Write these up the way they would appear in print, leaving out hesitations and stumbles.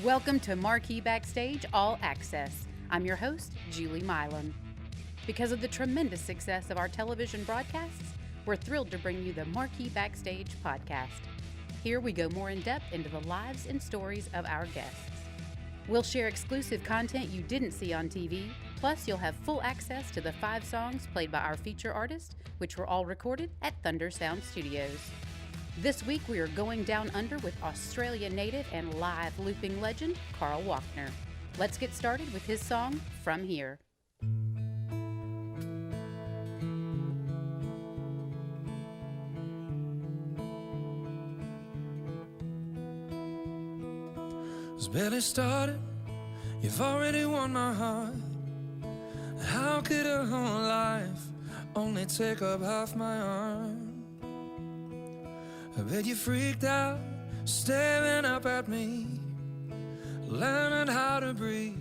Welcome to Marquee Backstage All Access. I'm your host, Julie Milam. Because of the tremendous success of our television broadcasts, we're thrilled to bring you the Marquee Backstage podcast. Here we go more in depth into the lives and stories of our guests. We'll share exclusive content you didn't see on TV, plus you'll have full access to the 5 songs played by our feature artists, which were all recorded at Thunder Sound Studios. This week we are going down under with Australia native and live looping legend, Carl Wockner. Let's get started with his song, From Here. It's barely started, you've already won my heart. How could a whole life only take up half my arm? I bet you freaked out, staring up at me, learning how to breathe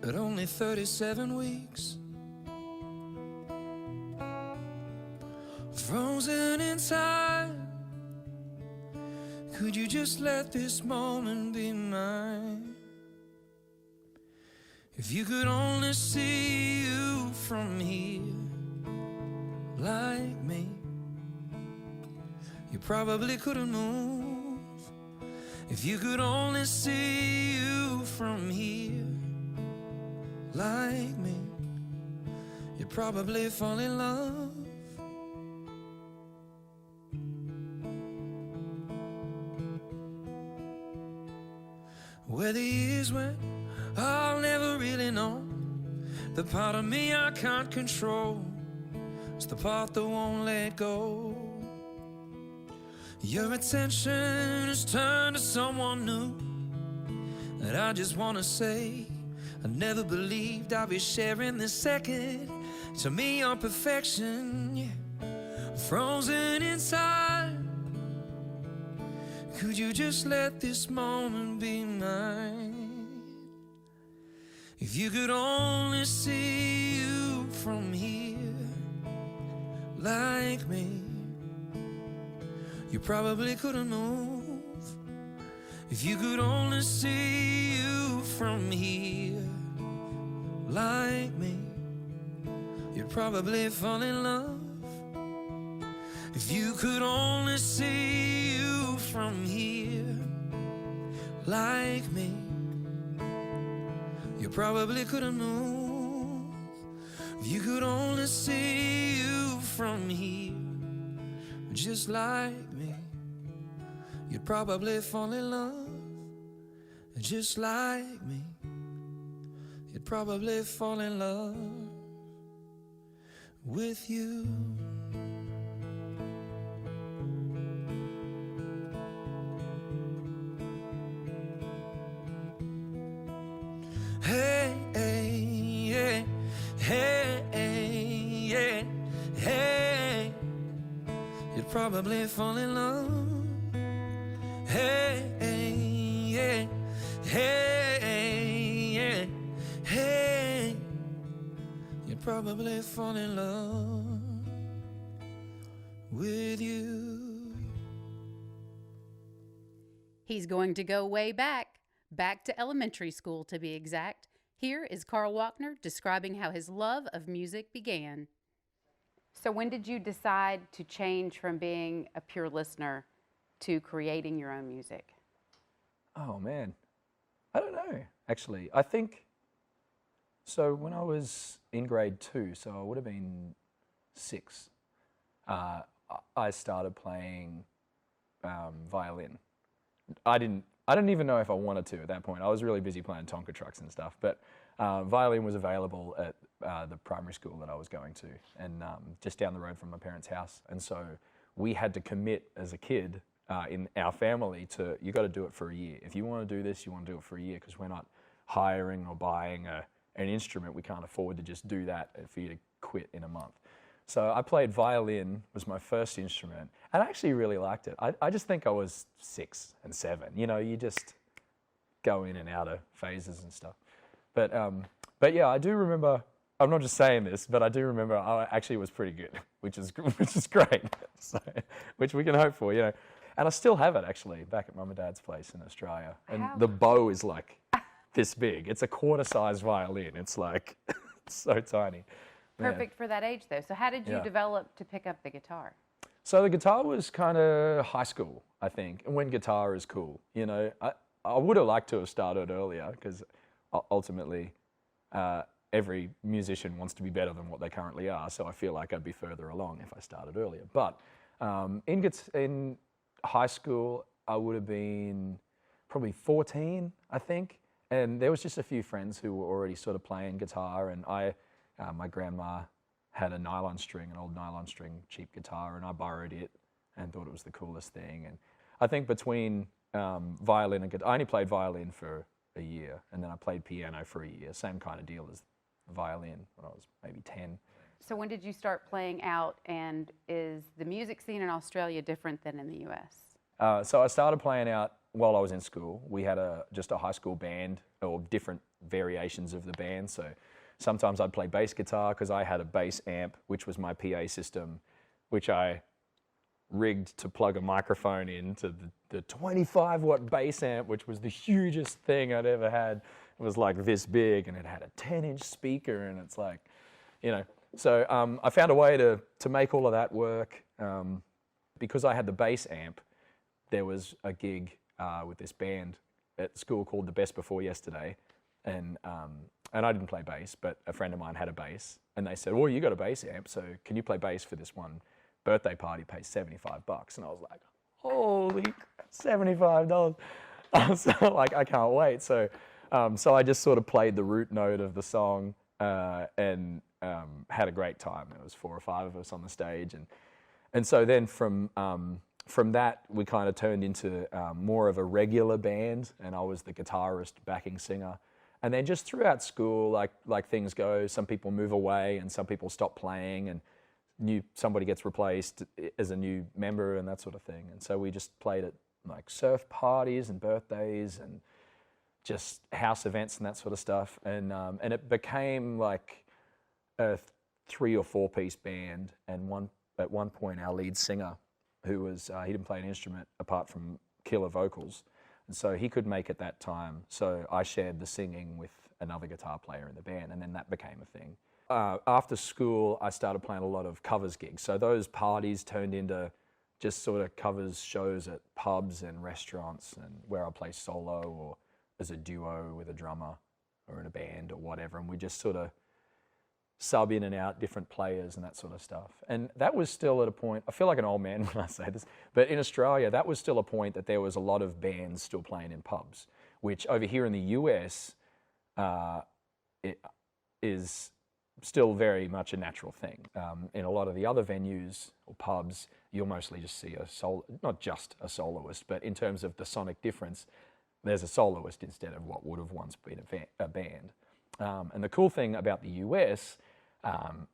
at only 37 weeks. Frozen in time, could you just let this moment be mine? If you could only see you from here, like me, you probably couldn't move. If you could only see you from here, like me, you'd probably fall in love. Where the years went, I'll never really know. The part of me I can't control, it's the part that won't let go. Your attention has turned to someone new, and I just wanna say I never believed I'd be sharing this second. To me you're perfection, yeah. Frozen inside, could you just let this moment be mine? If you could only see you from here, like me, you probably couldn't move. If you could only see you from here, like me, you'd probably fall in love. If you could only see you from here, like me, you probably couldn't move. If you could only see you from here, just like me, you'd probably fall in love. Just like me, you'd probably fall in love with you. Hey, hey, hey, hey, hey, hey, you'd probably fall in love. Hey, hey, hey, hey, hey, you'd probably fall in love with you. He's going to go way back to elementary school to be exact. Here is Carl Wockner describing how his love of music began. So when did you decide to change from being a pure listener to creating your own music? Oh man, I don't know, actually. I think, so when I was in grade 2, so I would have been 6, I started playing violin. I didn't even know if I wanted to at that point. I was really busy playing Tonka trucks and stuff, but violin was available at the primary school that I was going to, and just down the road from my parents' house. And so we had to commit as a kid in our family to, you got to do it for a year. If you want to do this, you want to do it for a year, because we're not hiring or buying an instrument. We can't afford to just do that for you to quit in a month. So I played violin, was my first instrument, and I actually really liked it. I just think I was 6 and 7. You know, you just go in and out of phases and stuff. But yeah, I do remember, I'm not just saying this, but I do remember I actually was pretty good, which is great, so, which we can hope for, you know. And I still have it, actually, back at Mum and Dad's place in Australia. And How? the bow is like this big. It's a quarter-size violin. It's like, it's so tiny. Man. Perfect for that age, though. So how did you Yeah. develop to pick up the guitar? So the guitar was kind of high school, I think, and when guitar is cool. You know, I would have liked to have started earlier because ultimately every musician wants to be better than what they currently are. So I feel like I'd be further along if I started earlier. But in high school, I would have been probably 14, I think. And there was just a few friends who were already sort of playing guitar, and my grandma had an old nylon string cheap guitar, and I borrowed it and thought it was the coolest thing. And I think between violin and guitar, I only played violin for a year, and then I played piano for a year, same kind of deal as violin when I was maybe 10. So when did you start playing out, and is the music scene in Australia different than in the US? So I started playing out while I was in school. We had just a high school band, or different variations of the band. So sometimes I'd play bass guitar because I had a bass amp, which was my PA system, which I rigged to plug a microphone into the 25-watt bass amp, which was the hugest thing I'd ever had. It was like this big, and it had a 10-inch speaker, and it's like, you know. So I found a way to make all of that work. Because I had the bass amp, there was a gig with this band at school called The Best Before Yesterday, and I didn't play bass, but a friend of mine had a bass, and they said, well, you got a bass amp, so can you play bass for this one birthday party, pays $75? And I was like, holy $75. So like, I can't wait. So I just sort of played the root note of the song and had a great time. There was 4 or 5 of us on the stage, and so then from that, we kind of turned into more of a regular band, and I was the guitarist, backing singer. And then just throughout school, like things go, some people move away and some people stop playing, and somebody gets replaced as a new member and that sort of thing. And so we just played at like surf parties and birthdays and just house events and that sort of stuff. And it became like a 3 or 4 piece band. And at one point, our lead singer, who was he didn't play an instrument apart from killer vocals, and so he could make it that time. So I shared the singing with another guitar player in the band, and then that became a thing. After school, I started playing a lot of covers gigs. So those parties turned into just sort of covers shows at pubs and restaurants, and where I play solo or as a duo with a drummer or in a band or whatever, and we just sort of sub in and out different players and that sort of stuff. And that was still at a point, I feel like an old man when I say this, but in Australia, that was still a point that there was a lot of bands still playing in pubs, which over here in the US, it is still very much a natural thing. In a lot of the other venues or pubs, you'll mostly just see not just a soloist, but in terms of the sonic difference, there's a soloist instead of what would have once been a band. And the cool thing about the US,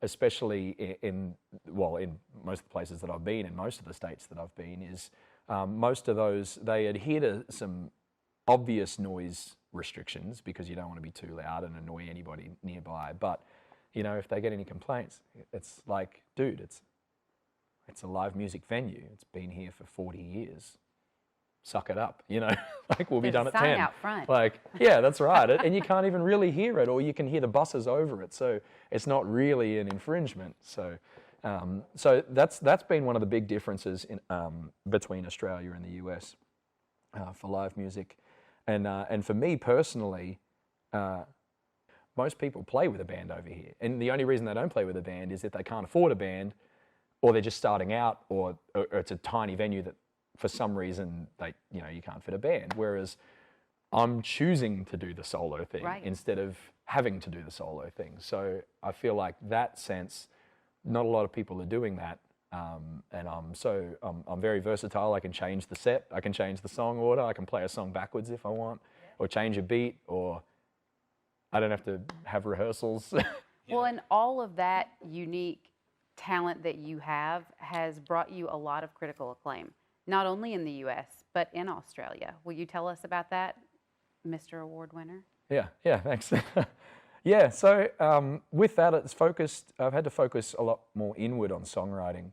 especially in most of the places that I've been, in most of the states that I've been, is most of those, they adhere to some obvious noise restrictions because you don't want to be too loud and annoy anybody nearby. But, you know, if they get any complaints, it's like, dude, it's a live music venue. It's been here for 40 years. Suck it up, you know, like we'll be done at 10. There's a sign out front. Like, yeah, that's right. And you can't even really hear it, or you can hear the buses over it. So it's not really an infringement. So that's been one of the big differences between Australia and the US for live music. And for me personally, most people play with a band over here. And the only reason they don't play with a band is that they can't afford a band, or they're just starting out, or it's a tiny venue that for some reason you can't fit a band. Whereas I'm choosing to do the solo thing instead of having to do the solo thing. So I feel like that sense, not a lot of people are doing that. And I'm very versatile. I can change the set, I can change the song order, I can play a song backwards if I want, or change a beat, or I don't have to have rehearsals. Well, and all of that unique talent that you have has brought you a lot of critical acclaim, not only in the U.S., but in Australia. Will you tell us about that, Mr. Award winner? Yeah, thanks. Yeah, so with that, I've had to focus a lot more inward on songwriting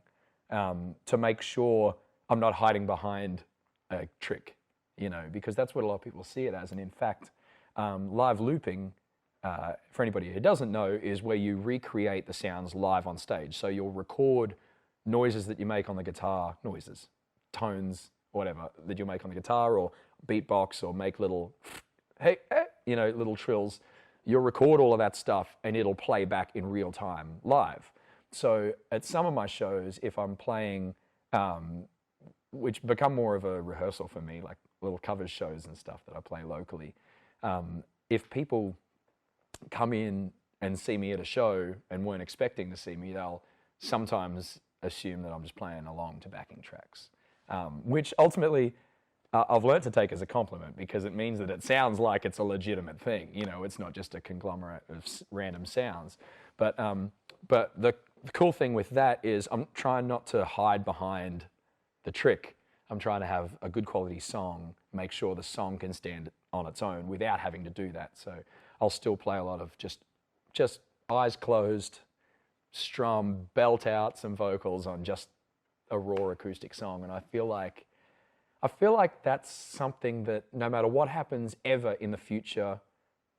to make sure I'm not hiding behind a trick, you know, because that's what a lot of people see it as. And in fact, live looping, for anybody who doesn't know, is where you recreate the sounds live on stage. So you'll record noises that you make on the guitar, tones, whatever, that you make on the guitar, or beatbox, or make little, hey, you know, little trills. You'll record all of that stuff and it'll play back in real time live. So at some of my shows, if I'm playing, which become more of a rehearsal for me, like little covers shows and stuff that I play locally, if people come in and see me at a show and weren't expecting to see me, they'll sometimes assume that I'm just playing along to backing tracks, which ultimately I've learned to take as a compliment, because it means that it sounds like it's a legitimate thing. You know, it's not just a conglomerate of random sounds. But the cool thing with that is I'm trying not to hide behind the trick. I'm trying to have a good quality song, make sure the song can stand on its own without having to do that. So I'll still play a lot of just eyes closed, strum, belt out some vocals on just a raw acoustic song. And I feel like that's something that no matter what happens ever in the future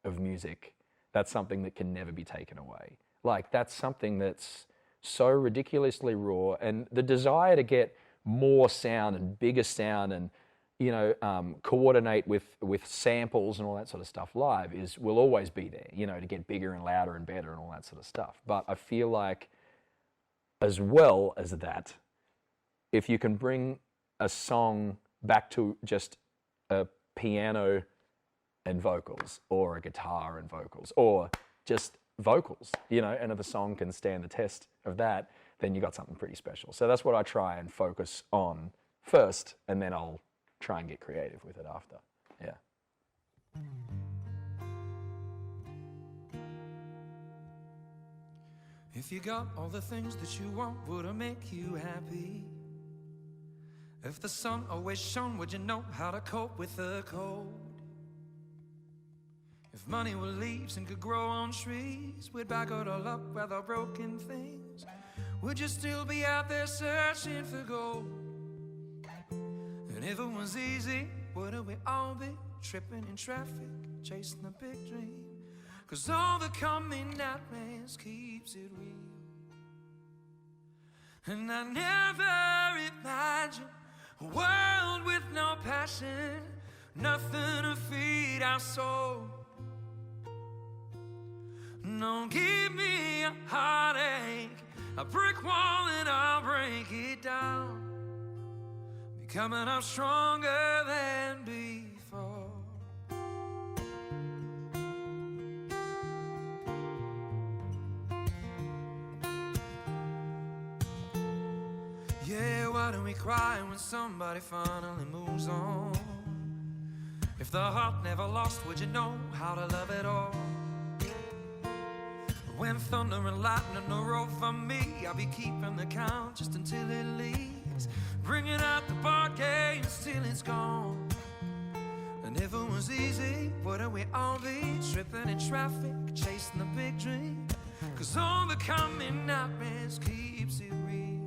of music, that's something that can never be taken away. Like, that's something that's so ridiculously raw, and the desire to get more sound and bigger sound and, you know, coordinate with samples and all that sort of stuff live will always be there, you know, to get bigger and louder and better and all that sort of stuff. But I feel like, as well as that, if you can bring a song back to just a piano and vocals, or a guitar and vocals, or just vocals, you know, and if the song can stand the test of that, then you got something pretty special. So that's what I try and focus on first, and then I'll try and get creative with it after. Yeah. If you got all the things that you want, would it make you happy? If the sun always shone, would you know how to cope with the cold? If money were leaves and could grow on trees, we'd back it all up with our broken things. Would you still be out there searching for gold? And if it was easy, wouldn't we all be tripping in traffic, chasing the big dream? 'Cause all the coming nightmares keeps it real. And I never imagined a world with no passion, nothing to feed our soul. Don't give me a heartache, a brick wall, and I'll break it down, becoming up stronger than before. Yeah, why do we cry when somebody finally moves on? If the heart never lost, would you know how to love it all? When thunder and lightning are over me, I'll be keeping the count just until it leaves, bringing out the bar games till it's gone. And if it was easy, wouldn't we all be tripping in traffic, chasing the big dream? 'Cause all the coming nightmares keeps it real.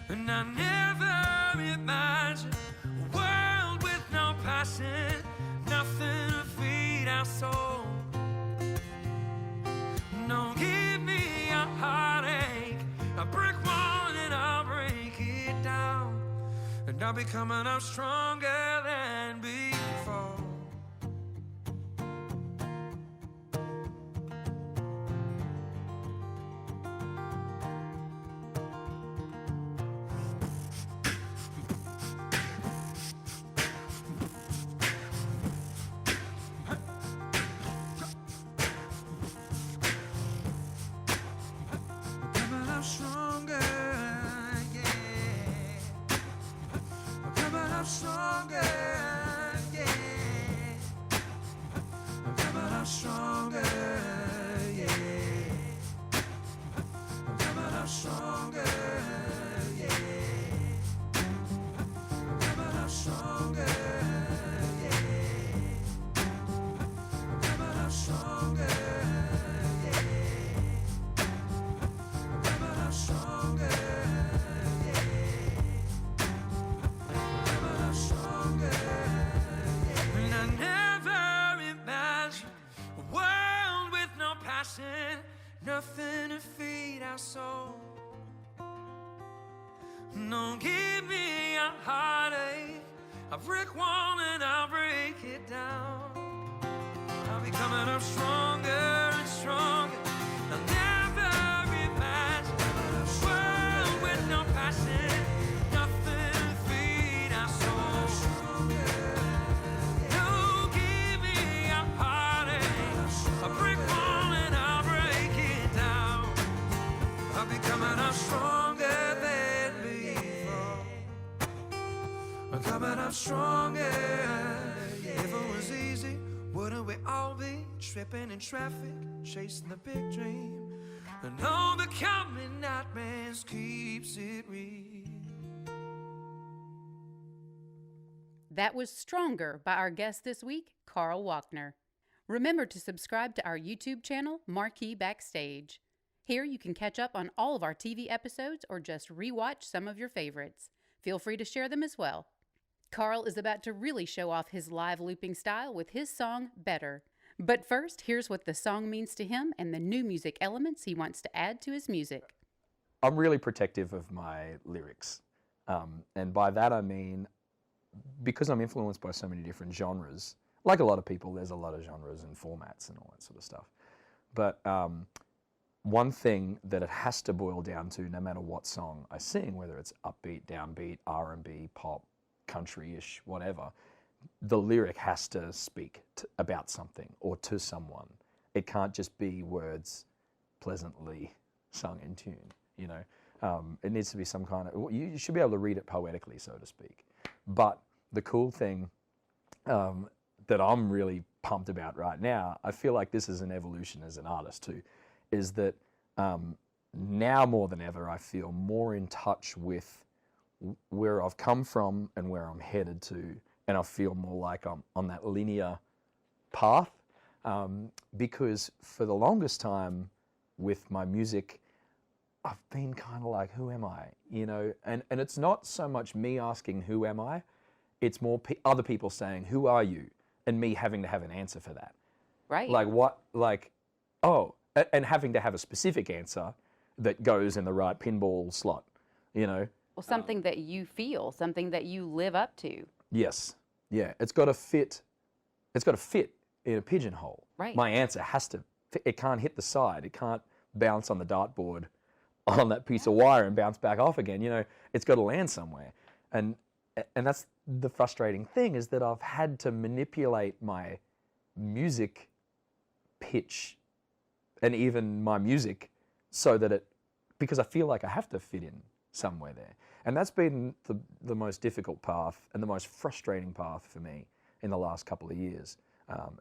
And I never imagined a world with no passion, nothing to feed our soul. Don't give me a heartache, a brick wall, and I'll break it down, and I'll be coming up stronger than before. Stronger, yeah. I'm coming up strong. my soul. Don't give me a heartache, a brick wall, and I'll break it down. I'll be coming up stronger and stronger. I'll never imagine a world with no passion, nothing to feed our souls. Don't give me a heartache, a brick wall, and I'll break it down. I'll be coming up stronger than before. I'm coming up stronger. If it was easy, wouldn't we all be tripping in traffic, chasing the big dream? And overcoming nightmares keeps it real. That was Stronger by our guest this week, Carl Wockner. Remember to subscribe to our YouTube channel, Marquee Backstage. Here you can catch up on all of our TV episodes or just rewatch some of your favorites. Feel free to share them as well. Carl is about to really show off his live looping style with his song, Better. But first, here's what the song means to him and the new music elements he wants to add to his music. I'm really protective of my lyrics. And by that I mean, because I'm influenced by so many different genres, like a lot of people, there's a lot of genres and formats and all that sort of stuff. But one thing that it has to boil down to, no matter what song I sing, whether it's upbeat, downbeat, R&B, pop, country-ish, whatever, the lyric has to speak about something or to someone. It can't just be words pleasantly sung in tune, you know. It needs to be some kind of, you should be able to read it poetically, so to speak. But the cool thing that I'm really pumped about right now, I feel like this is an evolution as an artist too, is that now more than ever I feel more in touch with where I've come from and where I'm headed to, and I feel more like I'm on that linear path, because for the longest time with my music, I've been kind of like, who am I? You know, and it's not so much me asking, who am I? It's more other people saying, who are you? And me having to have an answer for that. Right. Like what, like, oh, and having to have a specific answer that goes in the right pinball slot, you know? Well, something that you feel, something that you live up to. Yes. Yeah. It's got to fit in a pigeonhole. Right. My answer has to fit. It can't hit the side. It can't bounce on the dartboard on that piece of wire and bounce back off again. You know, it's got to land somewhere. And that's the frustrating thing, is that I've had to manipulate my music pitch and even my music so that because I feel like I have to fit in somewhere there. And that's been the most difficult path and the most frustrating path for me in the last couple of years,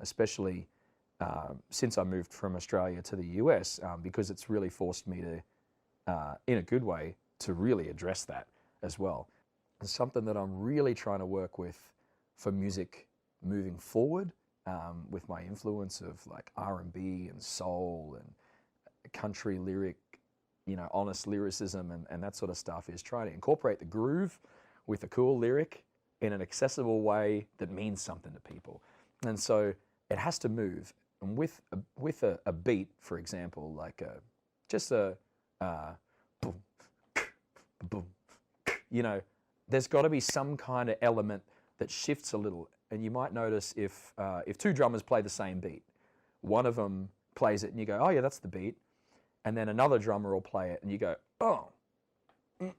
especially since I moved from Australia to the US, because it's really forced me to, in a good way, to really address that as well. It's something that I'm really trying to work with for music moving forward, with my influence of like R&B and soul and country lyric, you know, honest lyricism and that sort of stuff, is trying to incorporate the groove with a cool lyric in an accessible way that means something to people. And so it has to move. And with a beat, for example, like just a boom, boom, you know, there's got to be some kind of element that shifts a little. And you might notice if two drummers play the same beat, one of them plays it and you go, oh yeah, that's the beat. And then another drummer will play it and you go, oh.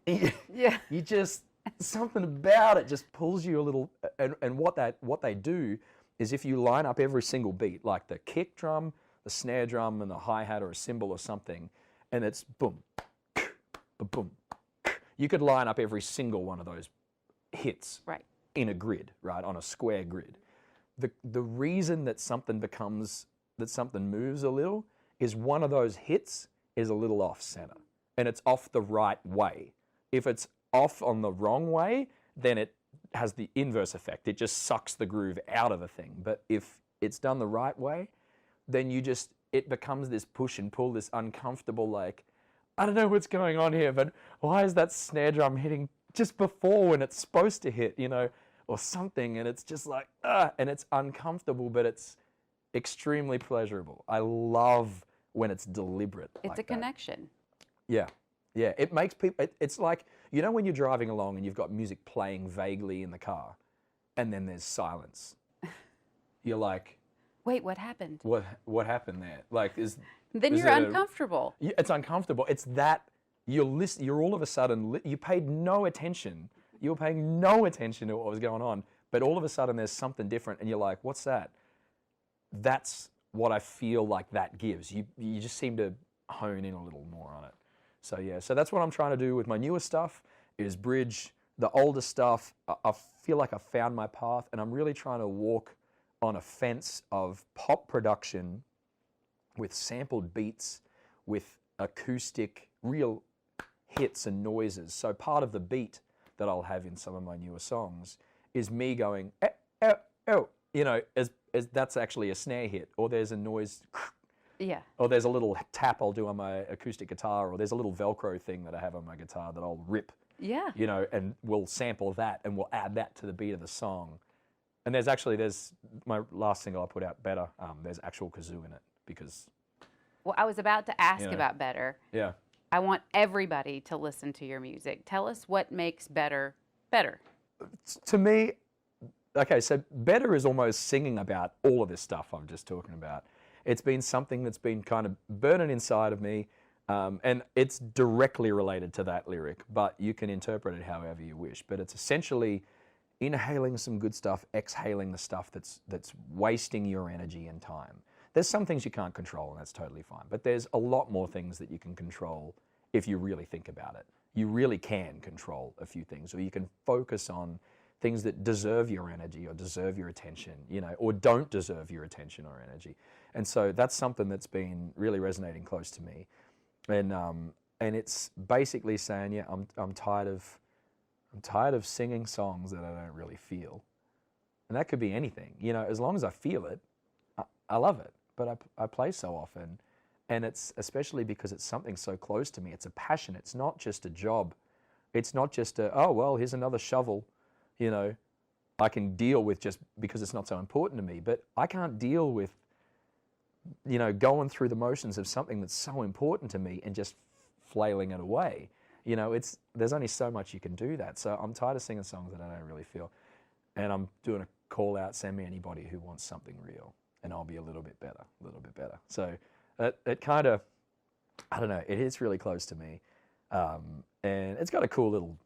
Yeah. You just, something about it just pulls you a little. And what they do is, if you line up every single beat, like the kick drum, the snare drum, and the hi-hat or a cymbal or something, and it's boom, boom. You could line up every single one of those hits Right. in a grid, right, on a square grid. The reason that something moves a little is one of those hits is a little off center, and it's off the right way. If it's off on the wrong way, then it has the inverse effect. It just sucks the groove out of the thing. But if it's done the right way, then it becomes this push and pull, this uncomfortable, like, I don't know what's going on here, but why is that snare drum hitting just before when it's supposed to hit, you know, or something, and it's just like, and it's uncomfortable, but it's extremely pleasurable. I love when it's deliberate. It's like a that. connection. Yeah. Yeah. It makes people, it's like, you know, when you're driving along and you've got music playing vaguely in the car and then there's silence. You're like, Wait, what happened? what happened there? Like, Then you're uncomfortable. It's uncomfortable. It's that you're all of a sudden, you paid no attention. You were paying no attention to what was going on, but all of a sudden there's something different and you're like, what's that? That's what I feel like that gives. You just seem to hone in a little more on it. So yeah, so that's what I'm trying to do with my newer stuff, is bridge the older stuff. I feel like I found my path, and I'm really trying to walk on a fence of pop production with sampled beats, with acoustic, real hits and noises. So part of the beat that I'll have in some of my newer songs is me going, you know, as that's actually a snare hit, or there's a noise, Yeah. or there's a little tap I'll do on my acoustic guitar, or there's a little Velcro thing that I have on my guitar that I'll rip, Yeah. you know, and we'll sample that and we'll add that to the beat of the song. And there's my last single I put out, Better, there's actual kazoo in it because... Well, I was about to ask about Better. Yeah. I want everybody to listen to your music. Tell us what makes Better better. To me, okay, so Better is almost singing about all of this stuff I'm just talking about. It's been something that's been kind of burning inside of me, and it's directly related to that lyric, but you can interpret it however you wish. But it's essentially inhaling some good stuff, exhaling the stuff that's wasting your energy and time. There's some things you can't control, and that's totally fine. But there's a lot more things that you can control if you really think about it. You really can control a few things, or you can focus on things that deserve your energy or deserve your attention, you know, or don't deserve your attention or energy. And so that's something that's been really resonating close to me. And it's basically saying, yeah, I'm tired of singing songs that I don't really feel. And that could be anything, you know, as long as I feel it, I love it. But I play so often, and it's especially because it's something so close to me. It's a passion. It's not just a job. It's not just oh, well, here's another shovel, you know, I can deal with just because it's not so important to me. But I can't deal with, you know, going through the motions of something that's so important to me and just flailing it away. You know, there's only so much you can do that. So I'm tired of singing songs that I don't really feel. And I'm doing a call out, send me anybody who wants something real, and I'll be a little bit better. So it kind of, I don't know, it is really close to me. And it's got a cool little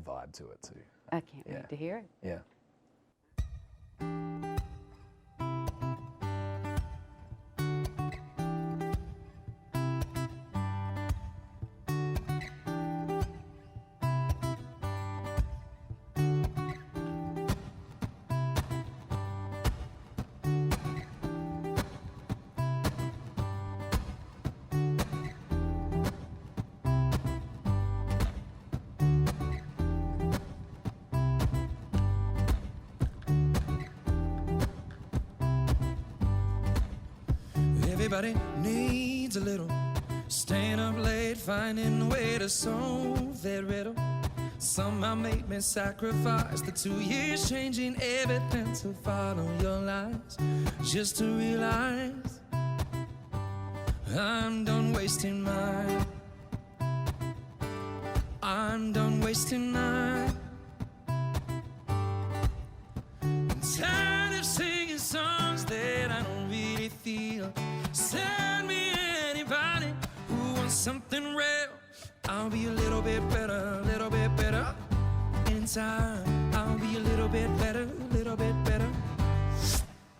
vibe to it too. I can't wait to hear it. Yeah. Everybody needs a little staying up late, finding a way to solve that riddle. Somehow made me sacrifice the 2 years, changing everything to follow your lies, just to realize I'm done wasting mine. I'm done wasting mine. I'm tired of singing songs that I don't really feel. Send me anybody who wants something real. I'll be a little bit better in time. I'll be a little bit better.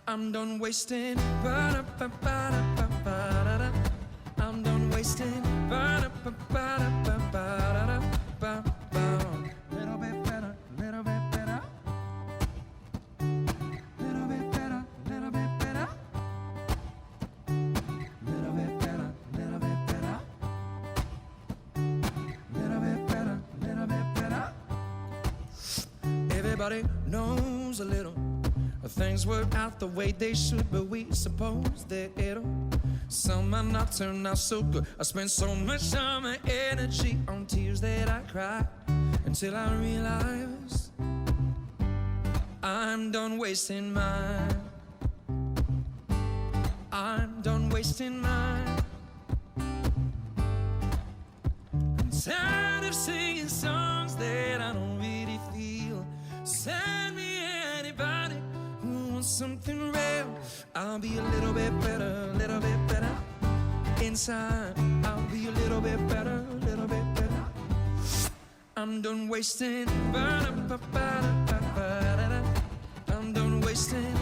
I'm done wasting. I'm done wasting. Little bit better. Little bit better. Little bit better. Little bit better. Little bit better. Little bit better. Little bit better. Little bit better. Everybody knows a little. Things work out the way they should, but we suppose that it'll somehow not turn out so good. I spent so much time and energy on tears that I cried until I realized I'm done wasting mine. I'm done wasting mine. Tired of singing songs that I don't really feel. Send me anybody who wants something real. I'll be a little bit better inside. I'll be a little bit better. I'm done wasting. I'm done wasting.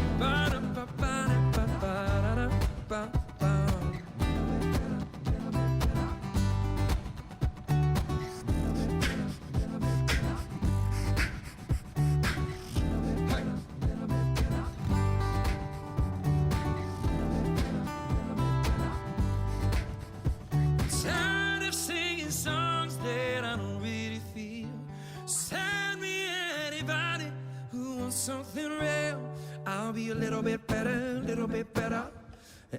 Tired of singing songs that I don't really feel. Send me anybody who wants something real. I'll be a little bit better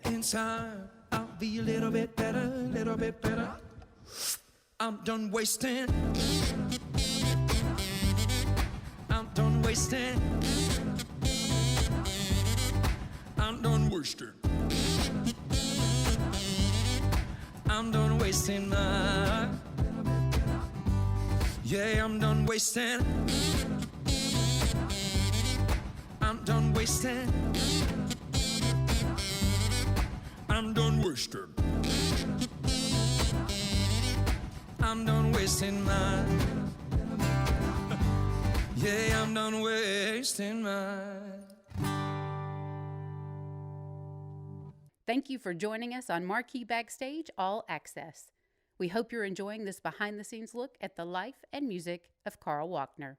in time. I'll be a little bit better. I'm done wasting. I'm done wasting. I'm done wasting. I'm done wasting my. Yeah, I'm done wasting. I'm done wasting. I'm done wasting. I'm done wasting mine. Yeah, I'm done wasting mine. Thank you for joining us on Marquee Backstage All Access. We hope you're enjoying this behind-the-scenes look at the life and music of Carl Wockner.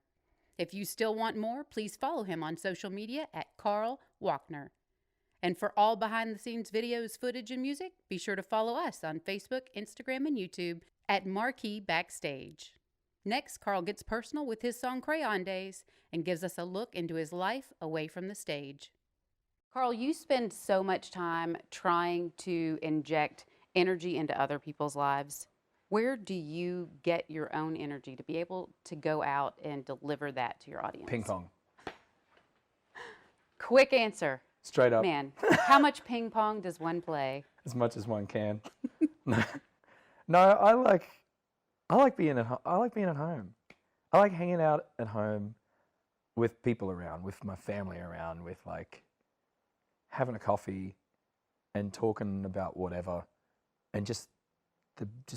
If you still want more, please follow him on social media at Carl Wockner. And for all behind-the-scenes videos, footage, and music, be sure to follow us on Facebook, Instagram, and YouTube at Marquee Backstage. Next, Carl gets personal with his song Crayon Days and gives us a look into his life away from the stage. Carl, you spend so much time trying to inject energy into other people's lives. Where do you get your own energy to be able to go out and deliver that to your audience? Ping pong. Quick answer. Straight up. Man, how much ping pong does one play? As much as one can. No, I like being at home. I like hanging out at home with people around, with my family around, with like having a coffee and talking about whatever, and just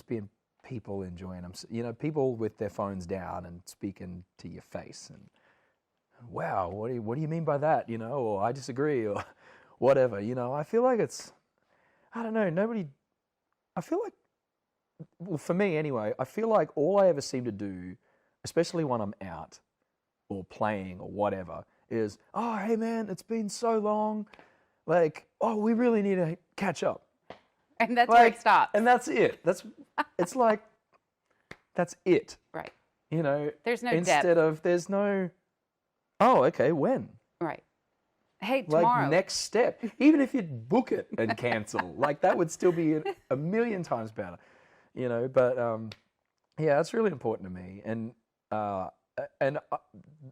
being people enjoying them. You know, people with their phones down and speaking to your face and, wow, what do you mean by that? You know, or I disagree, or whatever. You know, I feel like I don't know. I feel like, well, for me anyway, I feel like all I ever seem to do, especially when I'm out or playing or whatever, is, oh, hey man, it's been so long. Like, oh, we really need to catch up. And that's where it stops. And that's it. It's like, that's it. Right. You know, there's no instead depth. of, there's no, oh, okay, when? Right. Hey, tomorrow. Like, next step. Even if you book it and cancel, like, that would still be a million times better. You know, but, yeah, that's really important to me. And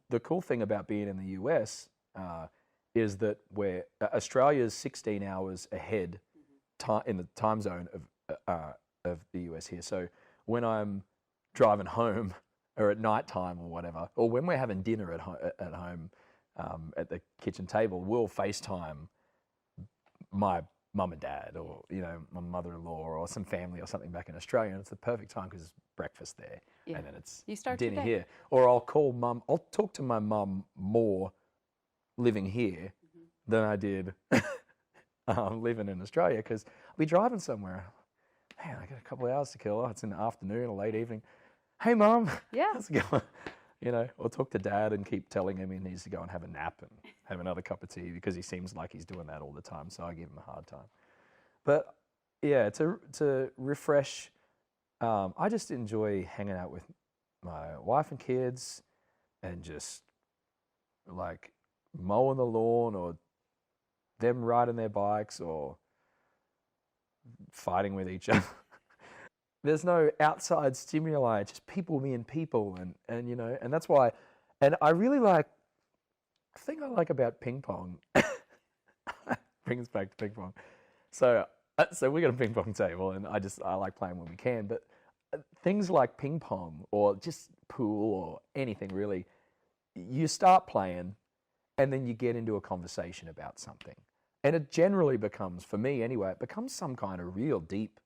the cool thing about being in the US is that Australia's 16 hours ahead in the time zone of the US here. So when I'm driving home or at night time or whatever, or when we're having dinner at home at the kitchen table, we'll FaceTime my mum and dad, or, you know, my mother-in-law or some family or something back in Australia, and it's the perfect time because it's breakfast there, and then it's dinner here. Or I'll call mum. I'll talk to my mum more living here than I did living in Australia, because I'll be driving somewhere. Man, I got a couple of hours to kill. Oh, it's in the afternoon or late evening. Hey, Mum. Yeah. How's it going? You know, or talk to Dad and keep telling him he needs to go and have a nap and have another cup of tea, because he seems like he's doing that all the time, so I give him a hard time. But yeah, to refresh, I just enjoy hanging out with my wife and kids and just like mowing the lawn, or them riding their bikes, or fighting with each other. There's no outside stimuli, just people being people, and you know, and that's why, and I really like, the thing I like about ping pong, brings us back to ping pong. So we got a ping pong table, and I like playing when we can, but things like ping pong or just pool or anything really, you start playing and then you get into a conversation about something. And it generally becomes, for me anyway, it becomes some kind of real deep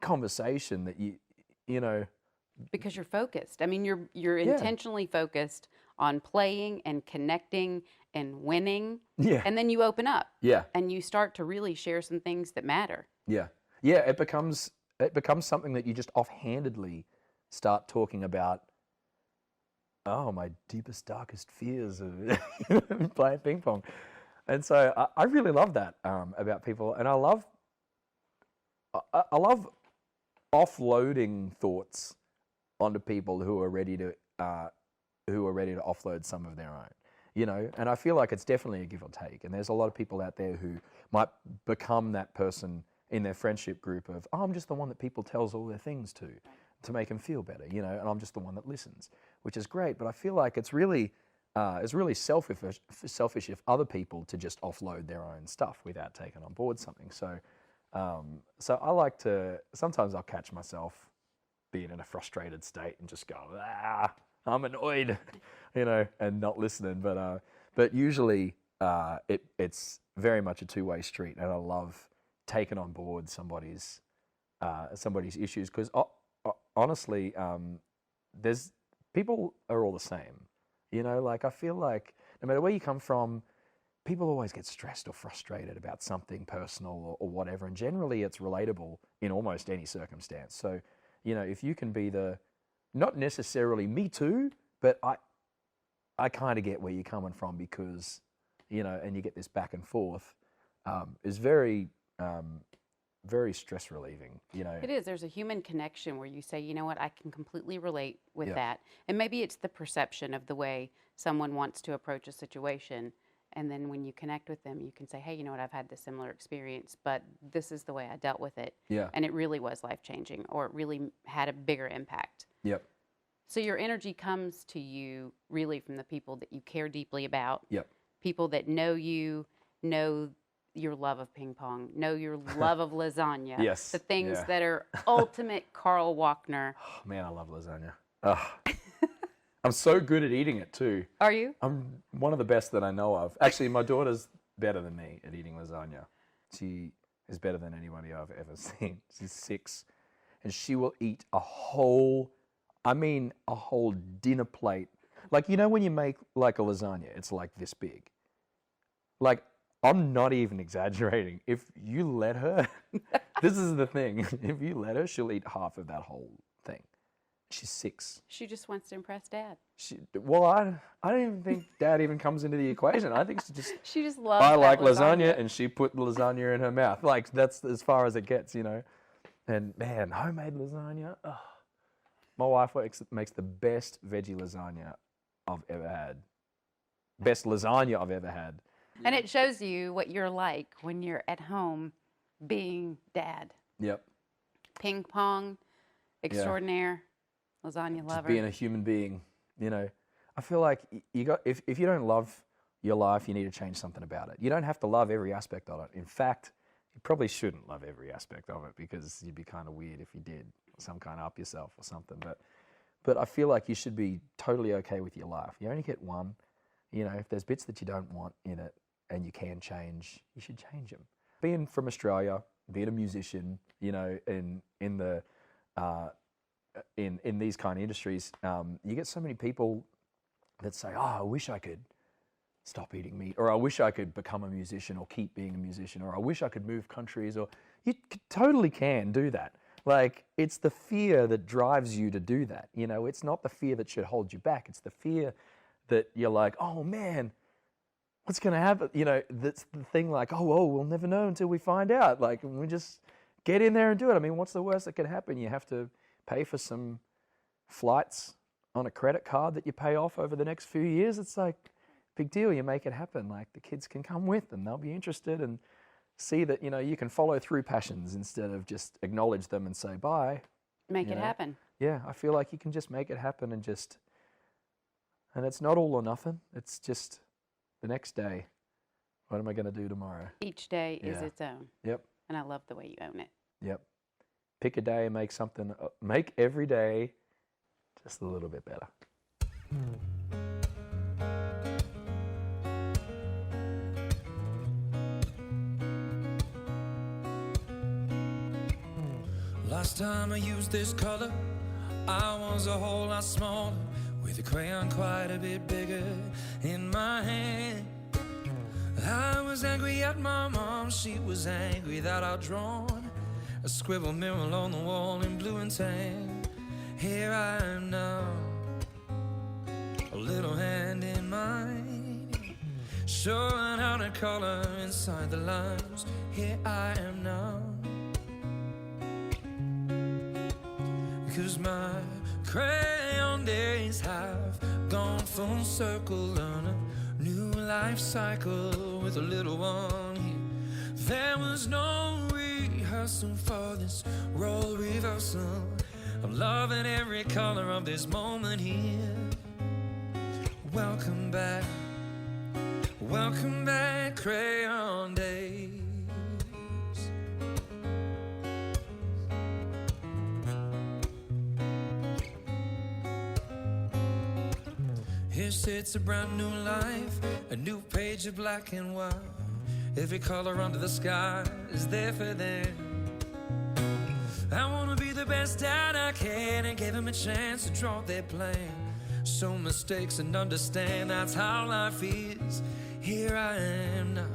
conversation that you know. Because you're focused. I mean, you're intentionally focused on playing and connecting and winning. Yeah. And then you open up. Yeah. And you start to really share some things that matter. Yeah. Yeah, it becomes something that you just offhandedly start talking about. Oh, my deepest, darkest fears of playing ping pong. And so I really love that about people. And I love offloading thoughts onto people who are ready to offload some of their own, you know. And I feel like it's definitely a give or take. And there's a lot of people out there who might become that person in their friendship group of, oh, I'm just the one that people tells all their things to make them feel better, you know, and I'm just the one that listens, which is great. But I feel like it's really selfish if other people to just offload their own stuff without taking on board something. So I like to, sometimes I'll catch myself being in a frustrated state and just go, I'm annoyed, you know, and not listening. But usually it's very much a two-way street, and I love taking on board somebody's issues because honestly, there's people are all the same, you know. Like I feel like no matter where you come from, people always get stressed or frustrated about something personal or whatever, and generally it's relatable in almost any circumstance. So, you know, if you can be not necessarily me too, but I kind of get where you're coming from because, you know, and you get this back and forth, is very, very stress relieving, you know. It is. There's a human connection where you say, you know what, I can completely relate with that. And maybe it's the perception of the way someone wants to approach a situation. And then when you connect with them, you can say, hey, you know what, I've had this similar experience, but this is the way I dealt with it. Yeah. And it really was life-changing, or it really had a bigger impact. Yep. So your energy comes to you really from the people that you care deeply about. Yep. People that know you, know your love of ping pong, know your love of lasagna. Yes. The things that are ultimate Carl Wockner. Oh, man, I love lasagna. I'm so good at eating it too. Are you? I'm one of the best that I know of. Actually, my daughter's better than me at eating lasagna. She is better than anybody I've ever seen. She's 6, and she will eat a whole dinner plate. Like, you know when you make like a lasagna, it's like this big. Like, I'm not even exaggerating. If you let her, this is the thing. If you let her, she'll eat half of that whole thing. She's 6. She just wants to impress Dad. I don't even think Dad even comes into the equation. I think she just loves I like lasagna, and she put the lasagna in her mouth. Like, that's as far as it gets, you know. And man, homemade lasagna. Oh. My wife makes the best veggie lasagna I've ever had. Best lasagna I've ever had. And it shows you what you're like when you're at home being Dad. Yep. Ping pong extraordinaire. Lasagna lover. Just being a human being, you know. I feel like if you don't love your life, you need to change something about it. You don't have to love every aspect of it. In fact, you probably shouldn't love every aspect of it because you'd be kind of weird if you did, some kind of up yourself or something. But I feel like you should be totally okay with your life. You only get one. You know, if there's bits that you don't want in it and you can change, you should change them. Being from Australia, being a musician, you know, in these kind of industries, you get so many people that say, oh, I wish I could stop eating meat, or I wish I could become a musician or keep being a musician, or I wish I could move countries, or you totally can do that. Like, it's the fear that drives you to do that. You know, it's not the fear that should hold you back. It's the fear that you're like, oh man, what's going to happen? You know, that's the thing, like, oh, we'll never know until we find out. Like, we just get in there and do it. I mean, what's the worst that could happen? You have to pay for some flights on a credit card that you pay off over the next few years. It's like, big deal. You make it happen. Like, the kids can come with and they'll be interested and see that, you know, you can follow through passions instead of just acknowledge them and say bye. Make it happen. Yeah, I feel like you can just make it happen and it's not all or nothing. It's just the next day. What am I going to do tomorrow? Each day is its own. Yep. And I love the way you own it. Yep. pick a day and make every day just a little bit better. Last time I used this color, I was a whole lot smaller, with a crayon quite a bit bigger in my hand. I was angry at my mom, she was angry that I'd drawn a scribble mural on the wall in blue and tan. Here I am now, a little hand in mine, showing how to color inside the lines. Here I am now, 'cause my crayon days have gone full circle on a new life cycle with a little one here. There was no rehearsal for this role reversal. I'm loving every color of this moment here. Welcome back, crayon days. Here sits a brand new life, a new page of black and white. Every color under the sky is there for them. I wanna be the best dad I can and give them a chance to draw their plan. So mistakes and understand that's how life is. Here I am now,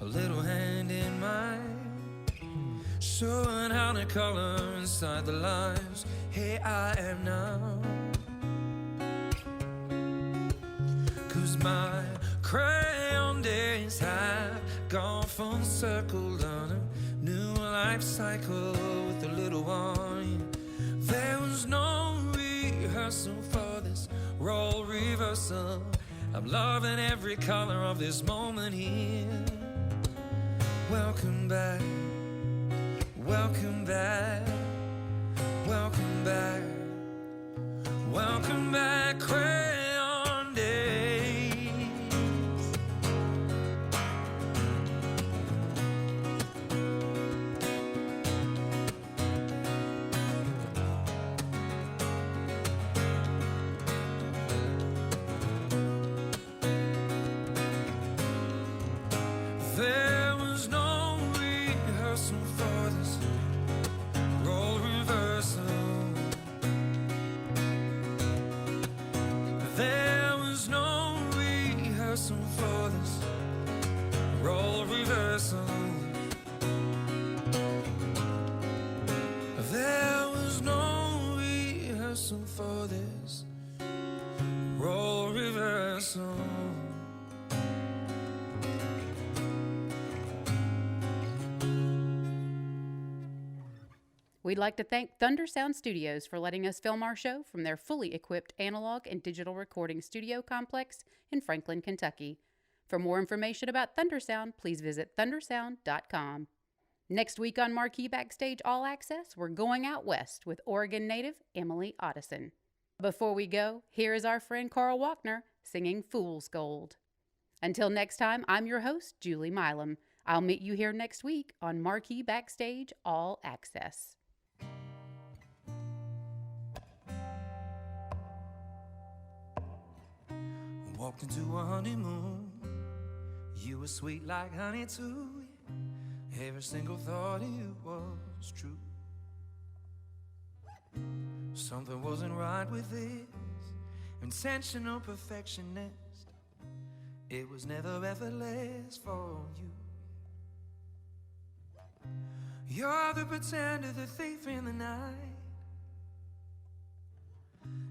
a little hand in mine, showing how to color inside the lines. Here I am now, 'cause my crayon days have gone full circle on a new life cycle with a little one. There was no rehearsal for this role reversal. I'm loving every color of this moment here. Welcome back, welcome back, welcome back, welcome back, crayon days. There was no rehearsal for this role reversal. There was no rehearsal for this role reversal. There was no rehearsal for this role reversal. We'd like to thank Thunder Sound Studios for letting us film our show from their fully equipped analog and digital recording studio complex in Franklin, Kentucky. For more information about Thunder Sound, please visit thundersound.com. Next week on Marquee Backstage All Access, we're going out west with Oregon native Emily Otteson. Before we go, here is our friend Carl Wockner singing Fool's Gold. Until next time, I'm your host, Julie Milam. I'll meet you here next week on Marquee Backstage All Access. Walked into a honeymoon. You were sweet like honey too. Every single thought of you was true. Something wasn't right with this intentional perfectionist. It was never effortless for you. You're the pretender, the thief in the night.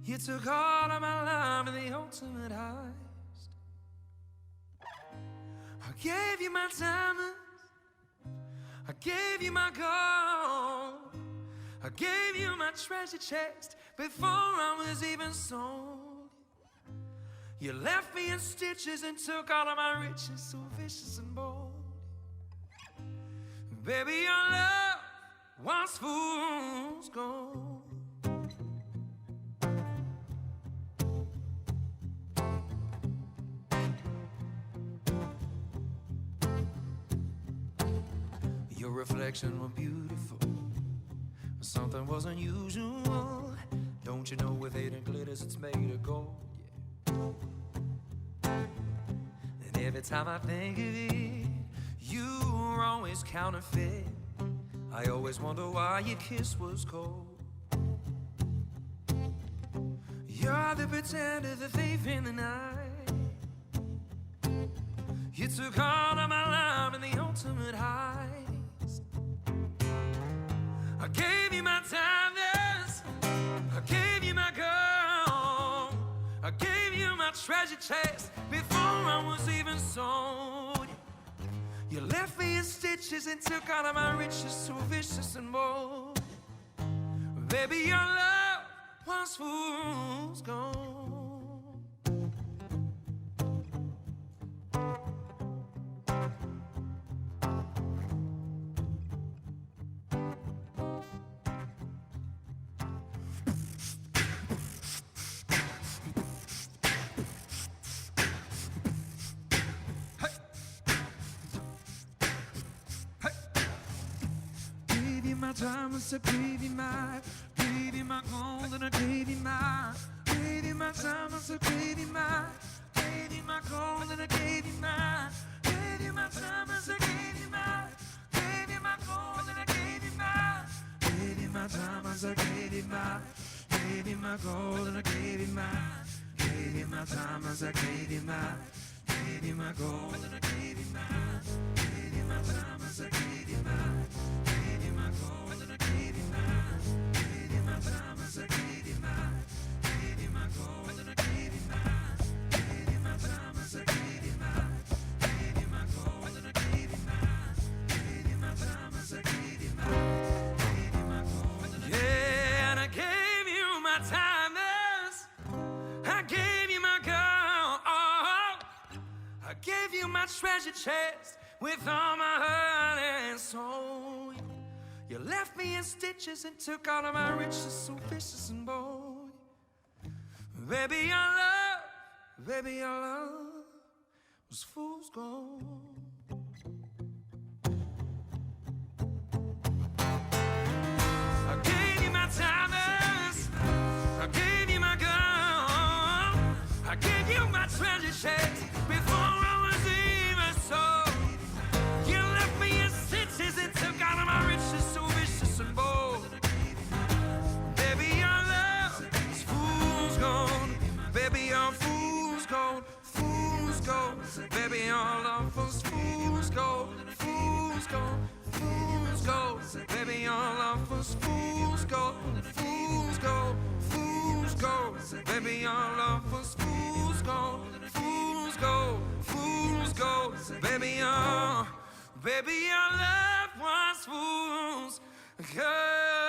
You took all of my love in the ultimate heist. I gave you my diamonds, I gave you my gold, I gave you my treasure chest before I was even sold. You left me in stitches and took all of my riches, so vicious and bold. Baby, your love was fool's gold. Your reflection was beautiful, something wasn't usual. Don't you know with hate and glitters it's made of gold, yeah. And every time I think of it, you're always counterfeit. I always wonder why your kiss was cold. You're the pretender, the thief in the night. You took all of my love in the ultimate heist. I gave you my time, yes. I gave you my girl. I gave you my treasure chest before I was even sold. You left me in stitches and took all of my riches, so vicious and bold. Baby, your love was fool's gold. My diamonds, I gave you my gold, and I gave you my diamonds, I gave you my gold, and I gave you my diamonds, I gave you my gold, and I gave you my diamonds, I gave you my gold, and I gave you my diamonds, I gave you my gold, and I gave you my diamonds, I gave you my gold, and I gave you my diamonds, I gave you my gold, and I gave you my diamonds, I gave you my gold, and I gave you my diamonds, I gave you my gold, yeah, and I gave you my diamonds, I gave you my gold, I gave you my treasure chest with all my heart and soul. You left me in stitches and took all of my riches, so vicious and bold. Baby, your love was fool's gold. I gave you my diamonds, I gave you my gold, I gave you my treasure chest before I was even sold. You left me in stitches and took all of my riches, so vicious and bold. Baby, your love is fool's gold. Baby, your fool's gold, fool's gold. Baby, your love was fool's gold, fool's gold, fool's gold. Baby, your love was fool's gold, fool's gold, fool's gold. Baby, your love was fool's gold, fool's gold, fool's gold. Baby, your love was fool's gold.